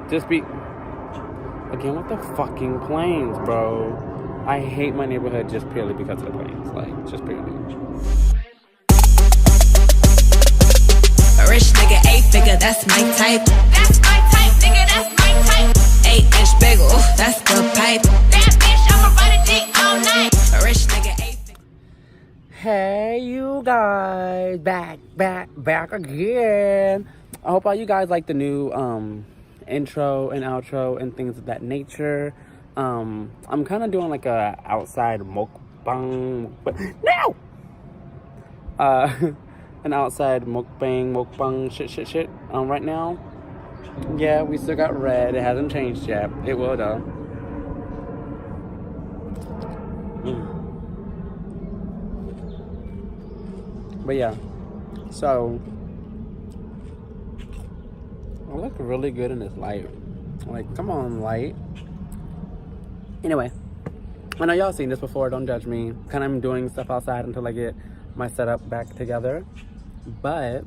Just be... Again, with the fucking planes, bro. I hate my neighborhood just purely because of the planes. Like, just purely. A rich nigga, 8-figure, that's my type. That's my type, nigga, that's my type. 8-inch bagel, that's the pipe. That bitch, I'ma ride a dick all night. A rich nigga, 8-figure. Hey, you guys. Back again. I hope all you guys like the new intro and outro and things of that nature. I'm kind of doing like a outside mukbang. No! An outside mukbang shit right now. Yeah, we still got red. It hasn't changed yet. It will though. But yeah, so I look really good in this light. Like, come on, light. Anyway, I know y'all seen this before. Don't judge me. Kind of doing stuff outside until I get my setup back together. But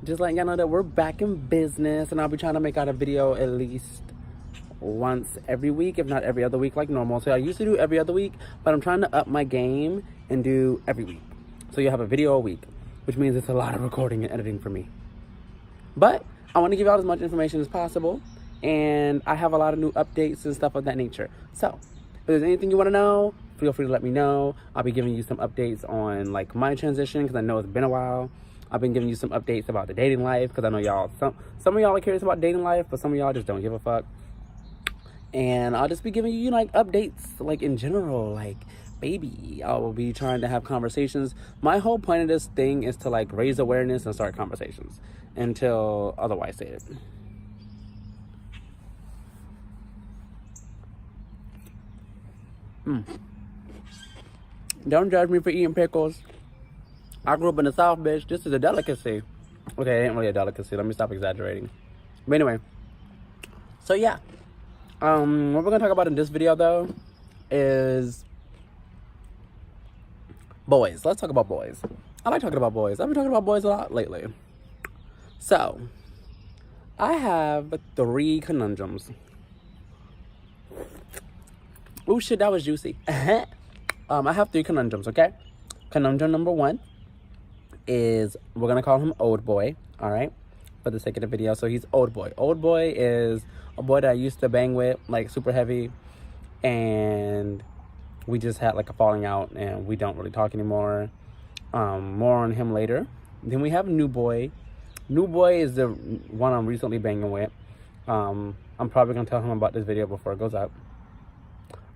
just letting y'all know that we're back in business, and I'll be trying to make out a video at least once every week, if not every other week like normal. So I used to do every other week, but I'm trying to up my game and do every week. So you'll have a video a week, which means it's a lot of recording and editing for me. But I want to give out as much information as possible, and I have a lot of new updates and stuff of that nature. So if there's anything you want to know, feel free to let me know. I'll be giving you some updates on like my transition, because I know it's been a while. I've been giving you some updates about the dating life, because I know y'all, some of y'all are curious about dating life, but some of y'all just don't give a fuck. And I'll just be giving you like updates like in general, like baby. I will be trying to have conversations. My whole point of this thing is to like raise awareness and start conversations until otherwise stated. Don't judge me for eating pickles. I grew up in the South, bitch. This is a delicacy. Okay, it ain't really a delicacy. Let me stop exaggerating. But anyway, so yeah. What we're gonna talk about in this video though is boys. Let's talk about boys. I like talking about boys. I've been talking about boys a lot lately. So, I have 3 conundrums. Oh shit, that was juicy. I have 3 conundrums, okay? Conundrum number 1 is, we're gonna call him Old Boy, alright? For the sake of the video. So he's Old Boy. Old Boy is a boy that I used to bang with, like super heavy, and we just had like a falling out and we don't really talk anymore. More on him later. Then we have New Boy. New Boy is the one I'm recently banging with. I'm probably gonna tell him about this video before it goes up.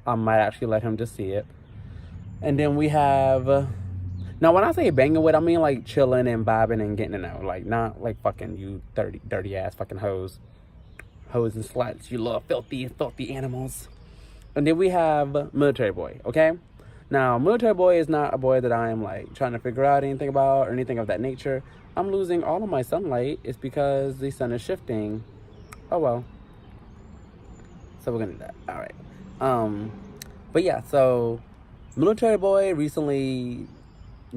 I might actually let him just see it. And then we have, now when I say banging with, I mean like chilling and vibing and getting it out. Like not like fucking you dirty ass fucking hoes and sluts. You love filthy animals. And then we have Military Boy, okay? Now, Military Boy is not a boy that I am like trying to figure out anything about or anything of that nature. I'm losing all of my sunlight. It's because the sun is shifting. Oh well. So we're gonna do that. All right. But yeah, so Military Boy recently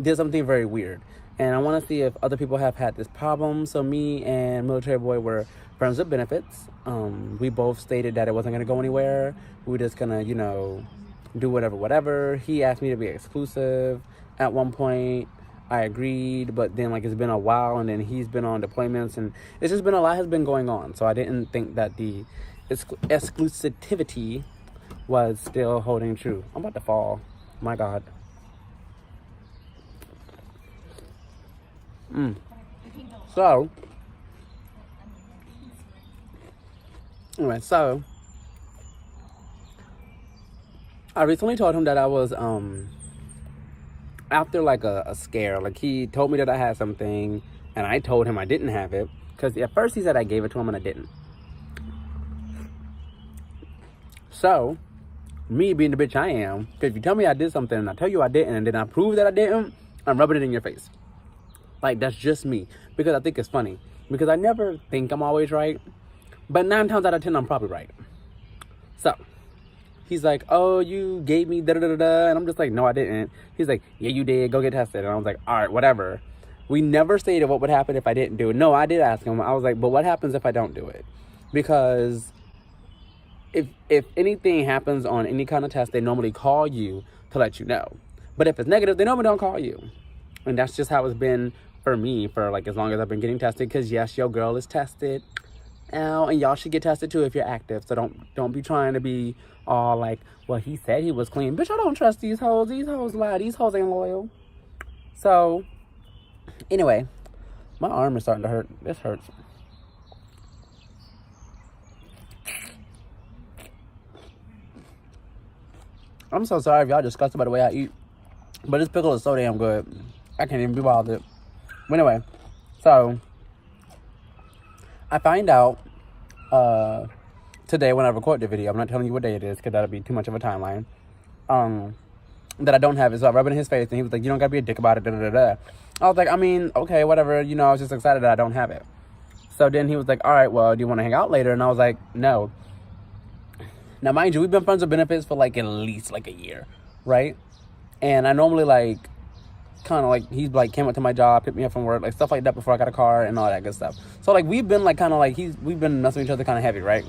did something very weird, and I want to see if other people have had this problem. So me and Military Boy were friends with benefits. We both stated that it wasn't gonna go anywhere. We were just gonna, you know, do whatever. He asked me to be exclusive at one point. I agreed, but then like it's been a while, and then he's been on deployments, and it's just been a lot has been going on. So I didn't think that the exclusivity was still holding true. I'm about to fall. My God. So anyway, so I recently told him that I was after like a scare. Like he told me that I had something, and I told him I didn't have it, because at first he said I gave it to him and I didn't. So me being the bitch I am, because if you tell me I did something and I tell you I didn't, and then I prove that I didn't, I'm rubbing it in your face. Like, that's just me, because I think it's funny, because I never think I'm always right, but 9 times out of 10 I'm probably right. So he's like, oh, you gave me da-da-da-da, and I'm just like, no, I didn't. He's like, yeah, you did, go get tested. And I was like, all right, whatever. We never stated what would happen if I didn't do it. No, I did ask him. I was like, but what happens if I don't do it? because if anything happens on any kind of test, they normally call you to let you know. But if it's negative, they normally don't call you. And that's just how it's been for me for like as long as I've been getting tested. Because yes, your girl is tested. And y'all should get tested too if you're active. So don't be trying to be all like, well, he said he was clean. Bitch, I don't trust these hoes. These hoes lie. These hoes ain't loyal. So anyway, my arm is starting to hurt. This hurts. I'm so sorry if y'all disgusted by the way I eat. But this pickle is so damn good. I can't even be bothered. But anyway, so I find out today when I record the video, I'm not telling you what day it is because that'll be too much of a timeline, that I don't have it. So I rub it in his face and he was like, you don't gotta be a dick about it, da da da da. I was like, I mean, okay, whatever, you know, I was just excited that I don't have it. So then he was like, all right, well, do you want to hang out later? And I was like, no. Now, mind you, we've been friends with benefits for like at least like a year, right? And I normally like, kind of like, he's like came up to my job, picked me up from work, like stuff like that before I got a car and all that good stuff. So like we've been like kind of like, we've been messing with each other kind of heavy, right?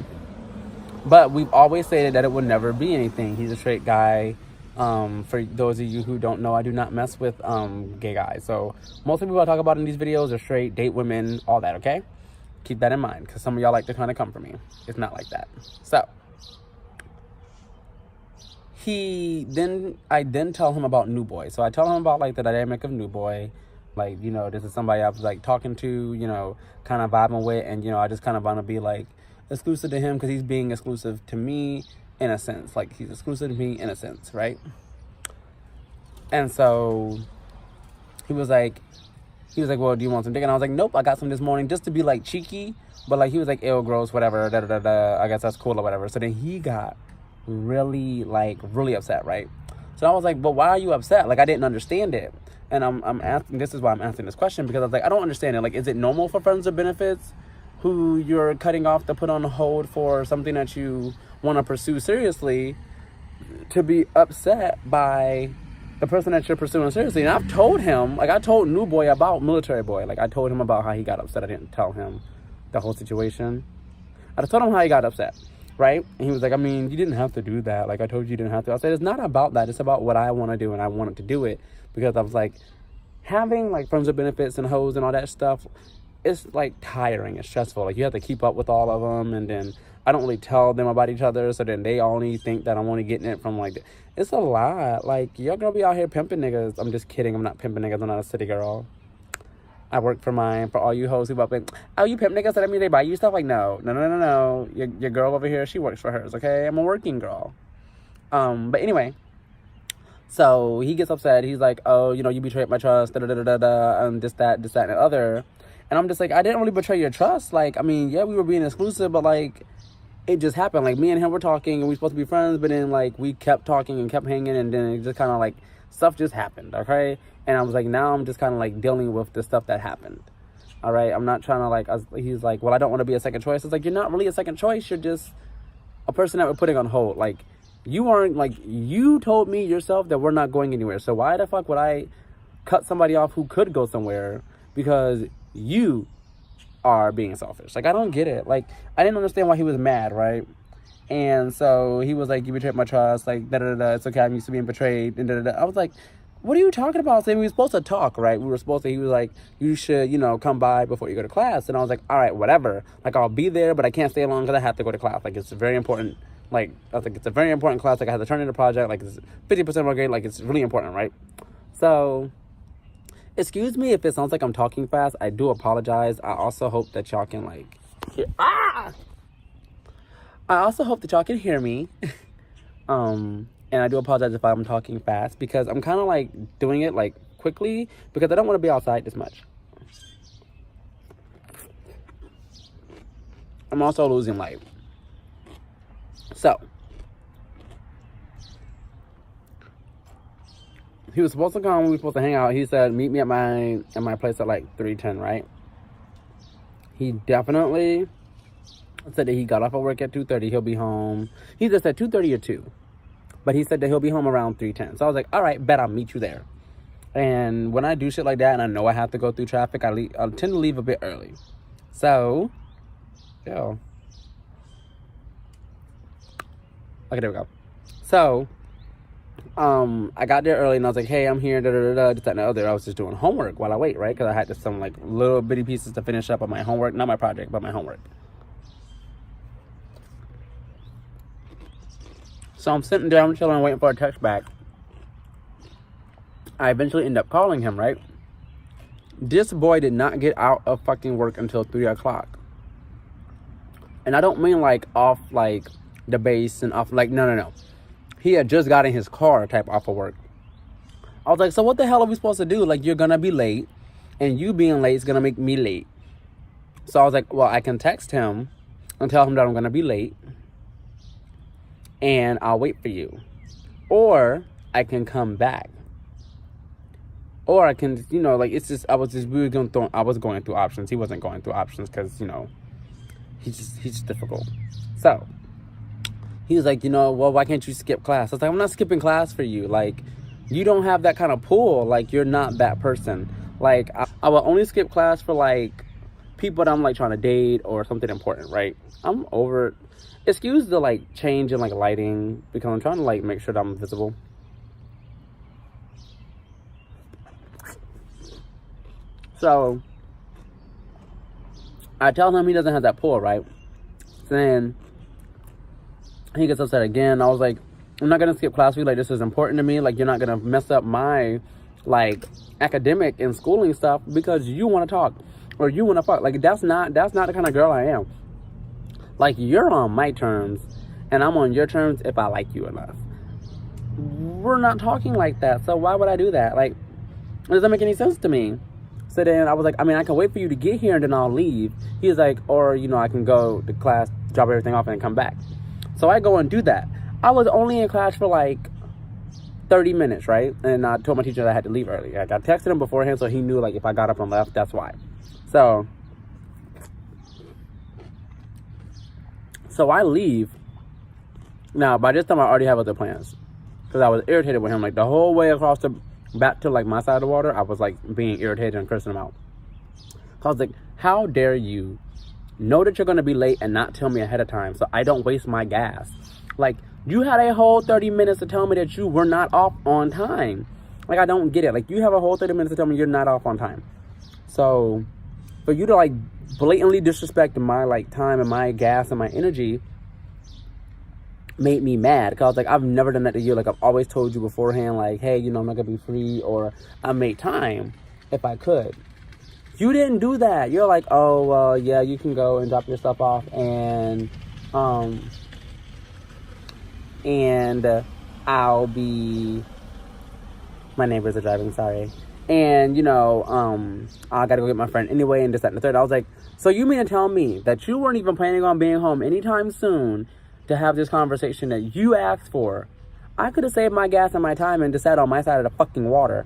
But we've always stated that it would never be anything. He's a straight guy. For those of you who don't know, I do not mess with gay guys. So most of the people I talk about in these videos are straight, date women, all that, okay? Keep that in mind because some of y'all like to kind of come for me. It's not like that. So I then tell him about New Boy. So I tell him about like the dynamic of New Boy. Like, you know, this is somebody I was like talking to, you know, kind of vibing with. And, you know, I just kind of want to be like exclusive to him because he's being exclusive to me in a sense. Like he's exclusive to me in a sense, right? And so he was like, well, do you want some dick? And I was like, nope, I got some this morning just to be like cheeky. But like he was like, ew, gross, whatever, da da da da. I guess that's cool or whatever. So then he got really upset, right? So I was like, well, why are you upset? Like I didn't understand it. And I'm asking, this is why I'm asking this question, because I was like, I don't understand it. Like, is it normal for friends with benefits who you're cutting off to put on hold for something that you want to pursue seriously to be upset by the person that you're pursuing seriously? And I've told him, like I told New Boy about Military Boy. Like I told him about how he got upset. I didn't tell him the whole situation. I just told him how he got upset. Right? And he was like, I mean, you didn't have to do that. Like, I told you didn't have to. I said, it's not about that. It's about what I want to do, and I wanted to do it. Because I was like, having, like, friends with benefits and hoes and all that stuff, it's, like, tiring. It's stressful. Like, you have to keep up with all of them, and then I don't really tell them about each other, so then they only think that I'm only getting it from, like, it's a lot. Like, you're going to be out here pimping niggas. I'm just kidding. I'm not pimping niggas. I'm not a city girl. I work for mine. For all you hoes who up in, oh, you pimp niggas, so that means they buy you stuff? Like, no. Your girl over here, she works for hers, okay? I'm a working girl. But anyway, so he gets upset. He's like, oh, you know, you betrayed my trust, and this, that, and the other. And I'm just like, I didn't really betray your trust. Like, I mean, yeah, we were being exclusive, but like, it just happened. Like, me and him were talking, and we were supposed to be friends, but then like, we kept talking and kept hanging, and then it just kind of like, stuff just happened, okay? And I was like, now I'm just kind of like dealing with the stuff that happened. All right. I'm not trying to like, he's like, well, I don't want to be a second choice. It's like, you're not really a second choice. You're just a person that we're putting on hold. Like you aren't like, you told me yourself that we're not going anywhere. So why the fuck would I cut somebody off who could go somewhere because you are being selfish? Like, I don't get it. Like, I didn't understand why he was mad. Right. And so he was like, you betrayed my trust. Like, da da da. It's okay. I'm used to being betrayed. And da da da. I was like, what are you talking about? So we were supposed to talk, right? We were supposed to, he was like, you should, you know, come by before you go to class. And I was like, all right, whatever. Like, I'll be there, but I can't stay long because I have to go to class. Like, it's very important. Like, I was like, it's a very important class. Like, I have to turn in a project. Like, it's 50% of my grade. Like, it's really important, right? So, excuse me if it sounds like I'm talking fast. I do apologize. I also hope that y'all can, like, hear. I also hope that y'all can hear me. And I do apologize if I'm talking fast because I'm kind of like doing it like quickly because I don't want to be outside this much. I'm also losing light. So, he was supposed to come, we were supposed to hang out. He said, meet me at my place at like 3:10, right? He definitely said that he got off of work at 2:30. He'll be home. He just said 2:30 or 2. But he said that he'll be home around 3:10. So I was like, all right, bet I'll meet you there. And when I do shit like that and I know I have to go through traffic, I tend to leave a bit early. So, yo, Okay, there we go. So, I got there early and I was like, hey, I'm here, this, that, and the other. I was just doing homework while I wait, right? Because I had just some like little bitty pieces to finish up on my homework. Not my project, but my homework. So I'm sitting there, I'm chilling, waiting for a text back. I eventually end up calling him, right? This boy did not get out of fucking work until 3 o'clock. And I don't mean like off like the base and off like, no. He had just got in his car type off of work. I was like, so what the hell are we supposed to do? Like, you're gonna be late, and you being late is gonna make me late. So I was like, well, I can text him and tell him that I'm gonna be late, and I'll wait for you. Or I can come back. Or I can, you know, like, it's just, I was going through options. He wasn't going through options because, you know, he's just difficult. So he was like, you know, well, why can't you skip class? I was like, I'm not skipping class for you. Like, you don't have that kind of pull. Like, you're not that person. Like, I will only skip class for, like, people that I'm, like, trying to date or something important, right? I'm over it. Excuse the, like, change in, like, lighting because I'm trying to, like, make sure that I'm visible. So, I tell him he doesn't have that pull, right? So then he gets upset again. I was like, I'm not going to skip class for you. Like, this is important to me. Like, you're not going to mess up my, like, academic and schooling stuff because you want to talk or you want to fuck. Like, that's not the kind of girl I am. Like, you're on my terms and I'm on your terms if I like you enough. We're not talking like that. So why would I do that? Like, it doesn't make any sense to me. So then I was like, I mean, I can wait for you to get here and then I'll leave. He was like, or, you know, I can go to class, drop everything off and come back. So I go and do that. I was only in class for like 30 minutes, right? And I told my teacher that I had to leave early. Like, I texted him beforehand so he knew, like, if I got up and left, that's why. So I leave. Now, by this time, I already have other plans. Because I was irritated with him. Like, the whole way across back to, like, my side of the water, I was, like, being irritated and cursing him out. I was like, how dare you know that you're going to be late and not tell me ahead of time so I don't waste my gas? Like, you had a whole 30 minutes to tell me that you were not off on time. Like, I don't get it. Like, you have a whole 30 minutes to tell me you're not off on time. So, for you to, like, blatantly disrespect my, like, time and my gas and my energy made me mad. Because I was like, I've never done that to you. Like, I've always told you beforehand, like, hey, you know, I'm not going to be free, or I made time if I could. You didn't do that. You're like, oh, well, yeah, you can go and drop your stuff off, and I'll be, my neighbors are driving, sorry. And, you know, I gotta go get my friend anyway, and this, that, and the third. I was like, so you mean to tell me that you weren't even planning on being home anytime soon to have this conversation that you asked for? I could have saved my gas and my time and just sat on my side of the fucking water.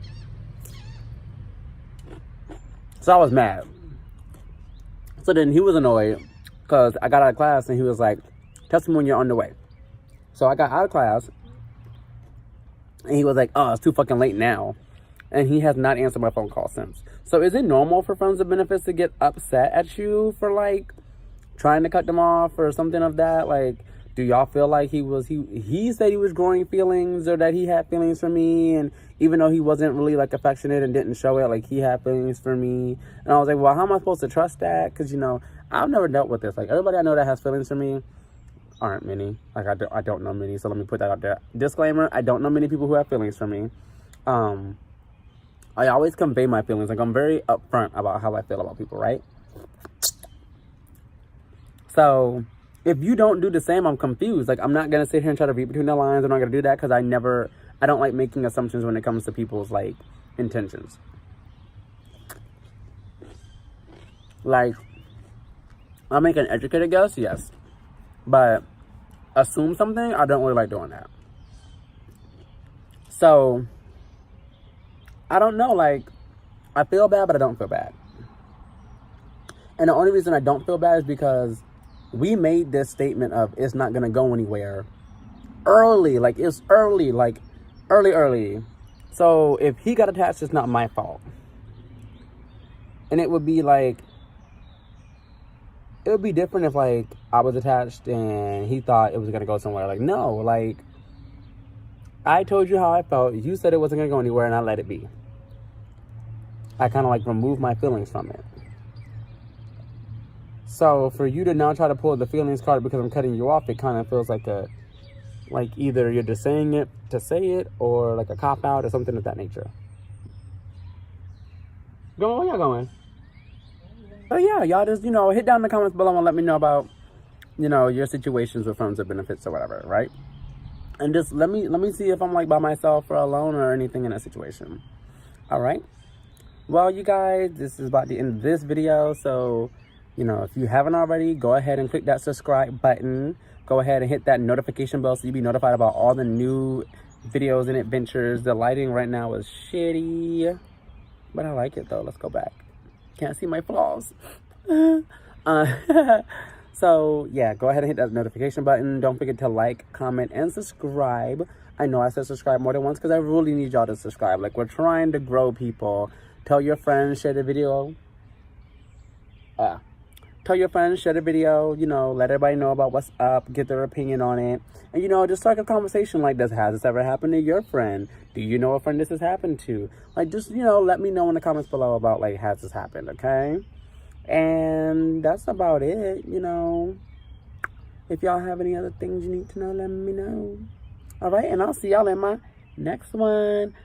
So I was mad. So then he was annoyed because I got out of class and he was like, text me when you're on the way. So I got out of class and he was like, oh, it's too fucking late now. And he has not answered my phone call since. So is it normal for friends with benefits to get upset at you for, like, trying to cut them off or something of that? Like, do y'all feel like he said he was growing feelings, or that he had feelings for me, and even though he wasn't really, like, affectionate and didn't show it, like, he had feelings for me? And I was like, well, how am I supposed to trust that? Because, you know, I've never dealt with this. Like, everybody I know that has feelings for me aren't many. Like, I don't know many, so let me put that out there. Disclaimer, I don't know many people who have feelings for me. I always convey my feelings. Like, I'm very upfront about how I feel about people, right? So if you don't do the same, I'm confused. Like, I'm not going to sit here and try to read between the lines. I'm not going to do that because I don't like making assumptions when it comes to people's, like, intentions. Like, I make an educated guess, yes. But assume something, I don't really like doing that. So I don't know, like, I feel bad, but I don't feel bad. And the only reason I don't feel bad is because we made this statement of it's not going to go anywhere early. Like, it's early, like, early. So if he got attached, it's not my fault. And it would be like, it would be different if, like, I was attached and he thought it was going to go somewhere. Like, no, like, I told you how I felt. You said it wasn't going to go anywhere, and I let it be. I kind of, like, removed my feelings from it. So, for you to now try to pull the feelings card because I'm cutting you off, it kind of feels like either you're just saying it to say it, or, like, a cop-out or something of that nature. Going, where y'all going? But yeah, y'all just, hit down in the comments below and let me know about, your situations with friends or benefits or whatever, right? And just let me see if I'm, like, by myself or alone or anything in that situation. All right? Well, you guys, this is about the end of this video. So, if you haven't already, go ahead and click that subscribe button. Go ahead and hit that notification bell so you'll be notified about all the new videos and adventures. The lighting right now is shitty, but I like it, though. Let's go back. Can't see my flaws. So yeah, go ahead and hit that notification button. Don't forget to like, comment, and subscribe. I know I said subscribe more than once because I really need y'all to subscribe. Like, we're trying to grow people. Tell your friends, share the video. Tell your friends, share the video, let everybody know about what's up, get their opinion on it. And, just start a conversation like this. Has this ever happened to your friend? Do you know a friend this has happened to? Like, just, let me know in the comments below about, like, has this happened, okay? And that's about it, If y'all have any other things you need to know, let me know. All right, and I'll see y'all in my next one.